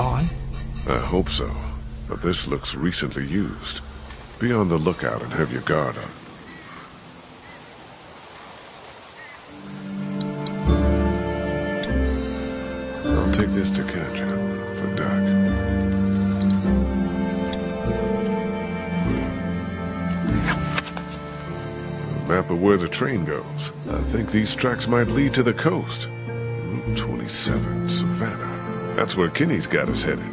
gone? I hope so, but this looks recently used. Be on the lookout and have your guard up. I'll take this to Katja for Doc. A map of where the train goes. I think these tracks might lead to the coast. Route 27, Savannah. That's where Kinney's got us headed.